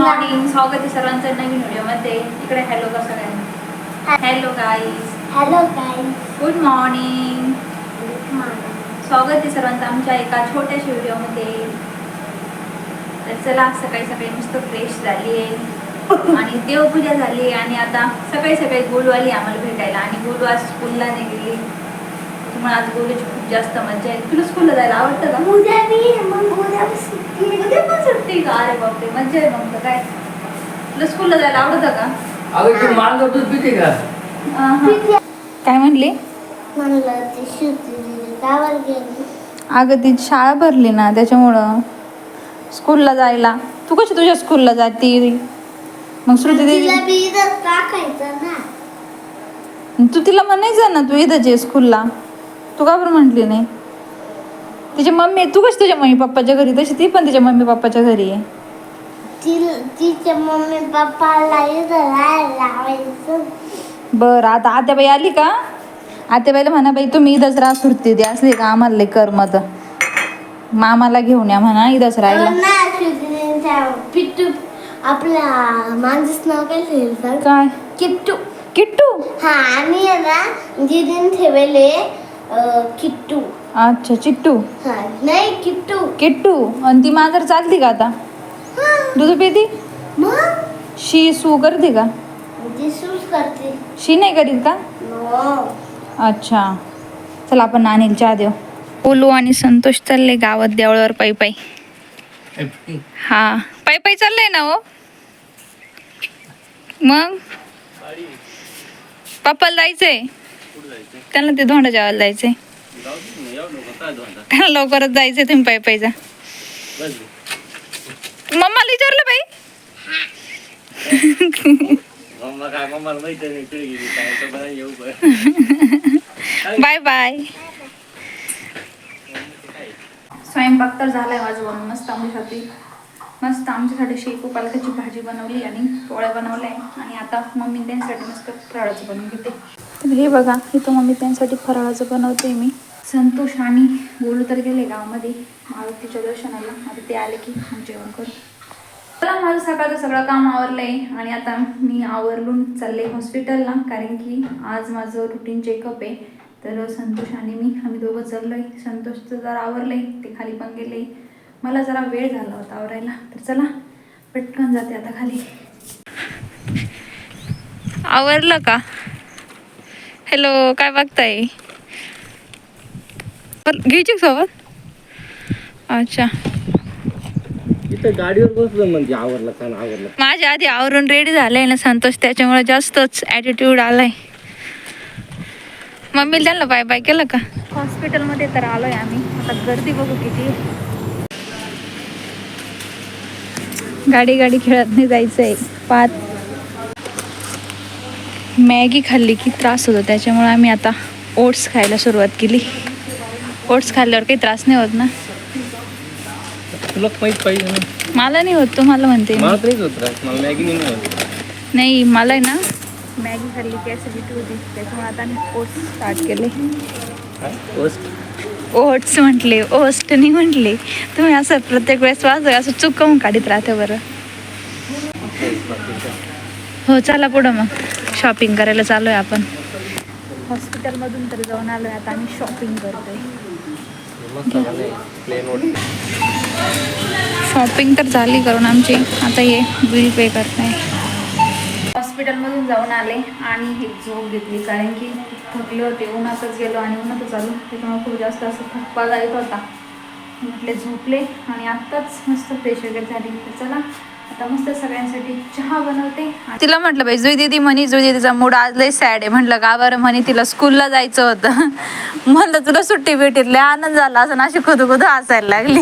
Morning, स्वागत आहे सर्वांचं नवीन व्हिडिओमध्ये. इकडे हॅलो का सगळ्यांना. Hello guys. Hello guys. Good morning. स्वागत आहे सर्वांचं आमच्या एका छोट्याशा व्हिडिओमध्ये. तर चला, सकाळी सकाळी मस्त फ्रेश झाली आहे आणि देवपूजा झाली आहे आणि आता सकाळी सकाळी गोलू आली आम्हाला भेटायला. आणि गोलू आज स्कूलला नाही गेली. तुम्हाला आज गोलूची खूप जास्त मजा आहे. तुला स्कूलला जायला आवडतं का? उद्या सुट्टी. उद्या पण सुट्टी का? अरे बापरे, मजा आहे मग तर. काय तुला स्कूलला जायला आवडतं का? अगं तू माल दूध पिते का? काय म्हणली? म्हणलं ती सुट्टी गावाला गेली. अगं ती शाळा भरली ना, त्याच्यामुळं स्कूलला जायला. तू कशी तुझ्या स्कूलला जाती? मग श्रुती तिला दीदी, बी इथं टाकायचं ना. तू तिला म्हणायचं ना तू इथंच आहे स्कूलला. तू का बरं म्हटली नाही? तिची मम्मी, तू कशी तुझ्या मम्मी पप्पाच्या घरी, तशी ती पण तिच्या मम्मी पप्पाच्या घरी आहे. तिच्या मम्मी पप्पाला इथं राहायला लावायचं. बरं, आता आत्याबाई आली का? आत्याबाईला म्हणा, बाई तुम्ही इथंच राहा, सुरती दे असली का आम्हाला लई करमत. मामाला घेऊन या म्हणा इथंच राहायला. ना सुट्टीच्या पिट्टू आपला माझंच नाव काय लिहिलं? काय? किट्टू. किट्टू? हा, आणि ना दीदीने ठेवले किट्टू. अच्छा, चिट्टू. हा, नाही किट्टू. किट्टू. आणि ती मांजर चालती का आता? हा, दूध पिती? मग शी सू करते का? ती सूस करते. शी नाही करीत का? नो. अच्छा, चला आपण नानीला चहा देऊ. ओलू आणि संतोष चालले गावात देवळावर पायी पायी. हा, पायी पायी चाललंय ना हो. मग पप्पाला जायचंय, त्यांना ते धोंडा जेवायला जायचंय. त्यांना लवकरच जायचंय, तुम्ही पायी पायी जा. मम्माला विचारलं बाई. Bye bye. स्वयंपाक तर झालाय माझं बनवून. मस्त आमच्यासाठी शेपू पालकाची भाजी बनवली आणि पोळ्या बनवल्या. आणि आता मम्मी त्यांच्यासाठी मस्त फराळाचं बनवून घेते. तर हे बघा, इथं मम्मी त्यांच्यासाठी फराळाचं बनवते मी. संतोष आणि गोलू तर गेले गावामध्ये मारुतीच्या दर्शनाला. आता ते आले की मग जेवण करू. मला माझं सकाळचं सगळं काम आवरलंय आणि आता मी आवरलून चालले हॉस्पिटलला, कारण की आज माझं रुटीन चेकअप आहे. तर संतोष आणि आम्ही दोघं चाललोय. संतोषचं जरा आवरलंय, ते खाली पण गेले. मला जरा वेळ झाला होता आवरायला, तर चला पटकन जाते आता खाली. आवरलं का? हॅलो, काय बघताय? घ्यायची सोबत? अच्छा, इथं गाडीवर बसलो म्हणजे आवरलं का आवरलं. माझ्या आधी आवरून रेडी झालाय ना संतोष, त्याच्यामुळे जास्तच ॲटिट्यूड आलाय. मम्मीला त्यांना बाय बाय केलं का? हॉस्पिटलमध्ये तर आलोय आम्ही. आता गर्दी बघू किती. गाडी खेळत नाही जायचंय. मॅगी खाल्ली की त्रास होतो, त्याच्यामुळे आम्ही आता ओट्स खायला सुरुवात केली. ओट्स खाल्ल्यावर काही त्रास नाही होत ना? तुला माहित पाहिजे ना. मला नाही होत, तुम्हाला म्हणते मी. मला तरीच होत त्रास, मला मॅगी नाही होत. नाही, मला आहे ना मॅगी खाल्ली की ॲसिडिटी होती, त्याच्यामुळे आता मी ओट्स स्टार्ट केले. ओट्स म्हटले, ओस्ट नाही म्हटले. तुम्ही असं प्रत्येक वेळेस वाजव असं चुकवून काढीत राहते बरं. हो, चला पुढं मग शॉपिंग करायला चालू आहे आपण. हॉस्पिटलमधून तर जाऊन आलो आहे, आता आम्ही शॉपिंग करतोय. शॉपिंग तर झाली करून आमची. आता हे बिल पे करताय. हॉस्पिटलमधून जाऊन आले आणि एक झोप घेतली, कारण की थकले होते. उन्हातच गेलो आणि उन्हातच आलो, त्याच्यामुळे खूप जास्त असं थकवा जायत होता. म्हटले झोपले आणि आत्ताच मस्त फ्रेश वगैरे झाली. तर चला आता मस्त सगळ्यांसाठी चहा बनवते. तिला म्हटलं बाई, जुई दीदी म्हणे जुई दीदीचा मूड आज लय सॅड आहे. म्हटलं का बरं? म्हणे तिला स्कूलला जायचं होतं. म्हणलं तुला सुट्टी भेटली, आनंद झाला असं. अशी खुदू हसायला लागली.